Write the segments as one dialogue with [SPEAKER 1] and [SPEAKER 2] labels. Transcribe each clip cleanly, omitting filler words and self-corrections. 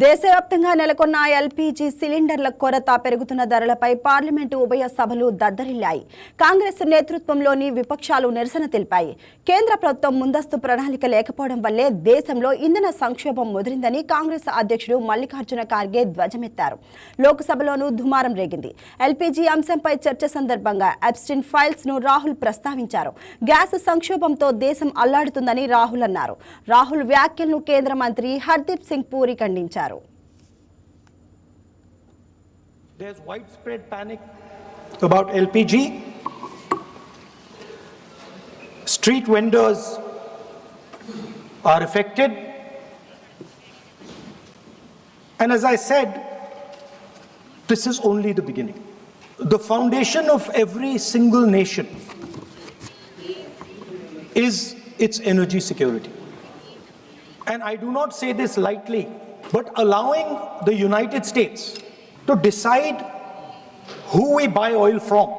[SPEAKER 1] దేశవ్యాప్తంగా నెలకొన్న ఎల్పీజీ సిలిండర్ల కొరత పెరుగుతున్న ధరలపై పార్లమెంటు ఉభయ సభలు దద్దరిల్లాయి. కాంగ్రెస్ నేతృత్వంలోని విపక్షాలు నిరసన తెలిపాయి. కేంద్ర ప్రభుత్వం ముందస్తు ప్రణాళిక లేకపోవడం వల్లే దేశంలో ఇంధన సంక్షోభం ముదిరిందని కాంగ్రెస్ అధ్యక్షుడు మల్లికార్జున ఖార్గే ధ్వజమెత్తారు. లోక్సభలోనూ దుమారం రేగింది. ఎల్పీజీ అంశంపై చర్చ సందర్భంగా అబ్స్టిన్ ఫైల్స్ ను రాహుల్ ప్రస్తావించారు. గ్యాస్ సంక్షోభంతో దేశం అల్లాడుతుందని రాహుల్ అన్నారు. రాహుల్ వ్యాఖ్యలను కేంద్ర మంత్రి హర్దీప్ సింగ్ పూరి ఖండించారు.
[SPEAKER 2] There's widespread panic about LPG. Street vendors are affected. And as I said, this is only the beginning. The foundation of every single nation is its energy security. And I do not say this lightly, but allowing the United States to decide who we buy oil from,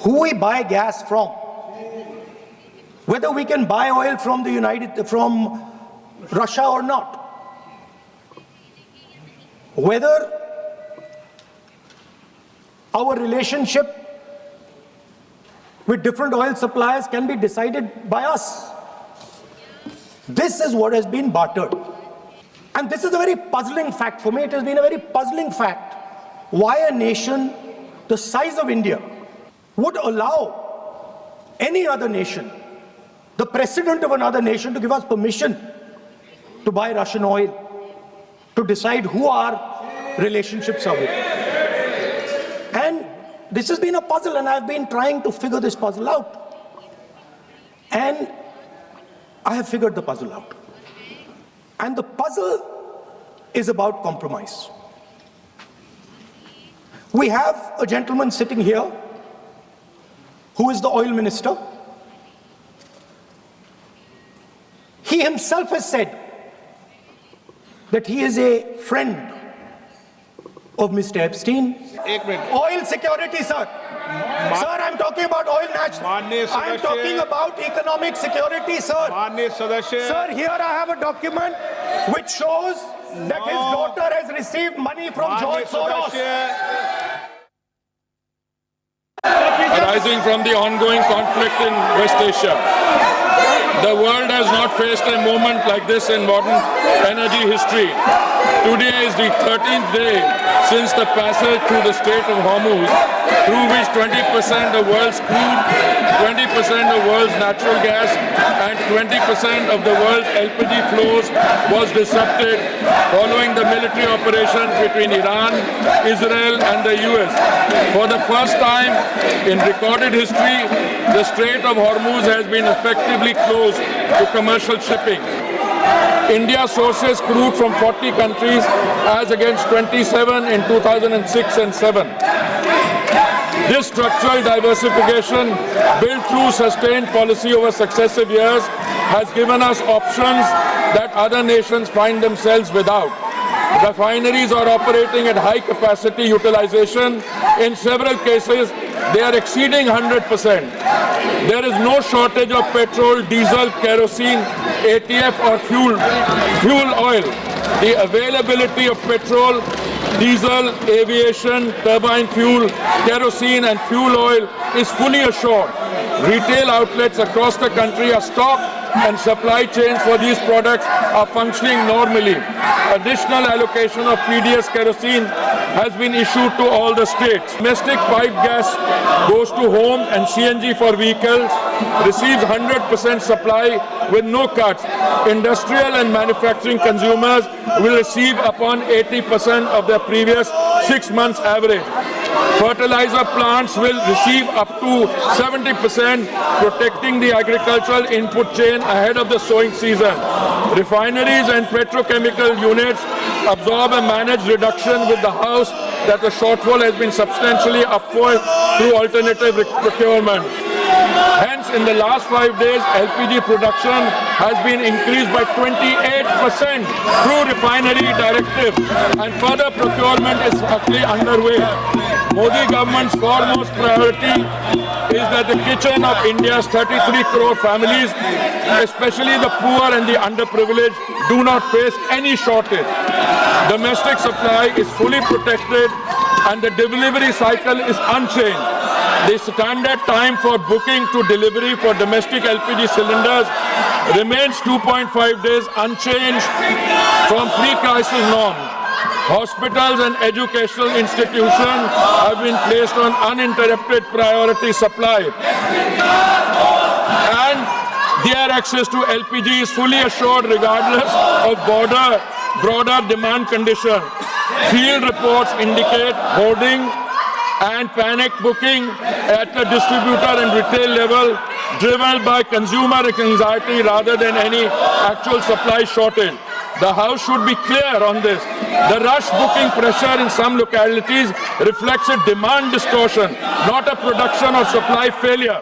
[SPEAKER 2] who we buy gas from, whether we can buy oil from Russia or not, whether our relationship with different oil suppliers can be decided by us. This is what has been bartered. And this is a very puzzling fact for me. It has been a very puzzling fact why a nation the size of India would allow any other nation, the president of another nation, to give us permission to buy Russian oil, to decide who our relationships are with. And this has been a puzzle, and I've been trying to figure this puzzle out. And I have figured the puzzle out. And the puzzle is about compromise. We have a gentleman sitting here who is the oil minister. He himself has said that he is a friend of Mr. Epstein. Oil security, sir. Sir, I'm talking about oil national. I'm talking about economic security, sir. Sir, here I have a document which shows that his daughter has received money from George Soros.
[SPEAKER 3] Arising from the ongoing conflict in West Asia. The world has not faced a moment like this in modern energy history. Today is the 13th day since the passage through the Strait of Hormuz, through which 20% of world's crude, 20% of world's natural gas, and 20% of the world's LPG flows was disrupted following the military operations between Iran, Israel, and the US. For the first time in recorded history, the Strait of Hormuz has been effectively closed to commercial shipping. India sources crude from 40 countries as against 27 in 2006 and 7. This structural diversification, built through sustained policy over successive years, has given us options that other nations find themselves without. Refineries are operating at high capacity utilization. In several cases, they are exceeding 100%. There is no shortage of petrol, diesel, kerosene, ATF or fuel oil. The availability of petrol, diesel, aviation, turbine fuel, kerosene and fuel oil is fully assured. Retail outlets across the country are stocked and supply chains for these products are functioning normally. Additional allocation of PDS kerosene has been issued to all the states. Domestic pipe gas goes to home and CNG for vehicles receives 100% supply with no cuts. Industrial and manufacturing consumers will receive upon 80% of their previous 6 months average. Fertilizer plants will receive up to 70%, protecting the agricultural input chain ahead of the sowing season. Refineries and petrochemical units absorb a managed reduction with the House that the shortfall has been substantially upward through alternative procurement. Hence, in the last 5 days, LPG production has been increased by 28% through refinery directive, and further procurement is actually underway. Modi government's foremost priority is that the kitchen of India's 33 crore families, especially the poor and the underprivileged, do not face any shortage. Domestic supply is fully protected and the delivery cycle is unchanged. The standard time for booking to delivery for domestic LPG cylinders remains 2.5 days, unchanged from pre-crisis norms. Hospitals and educational institutions have been placed on uninterrupted priority supply. And their access to LPG is fully assured regardless of broader demand conditions. Field reports indicate hoarding and panic booking at the distributor and retail level, driven by consumer anxiety rather than any actual supply shortage. The House should be clear on this. The rush booking pressure in some localities reflects a demand distortion, not a production or supply failure.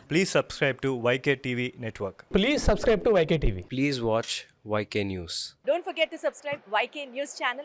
[SPEAKER 4] Please subscribe to YK TV Network.
[SPEAKER 5] Please subscribe to YK TV.
[SPEAKER 6] Please watch YK News.
[SPEAKER 7] Don't forget to subscribe YK News channel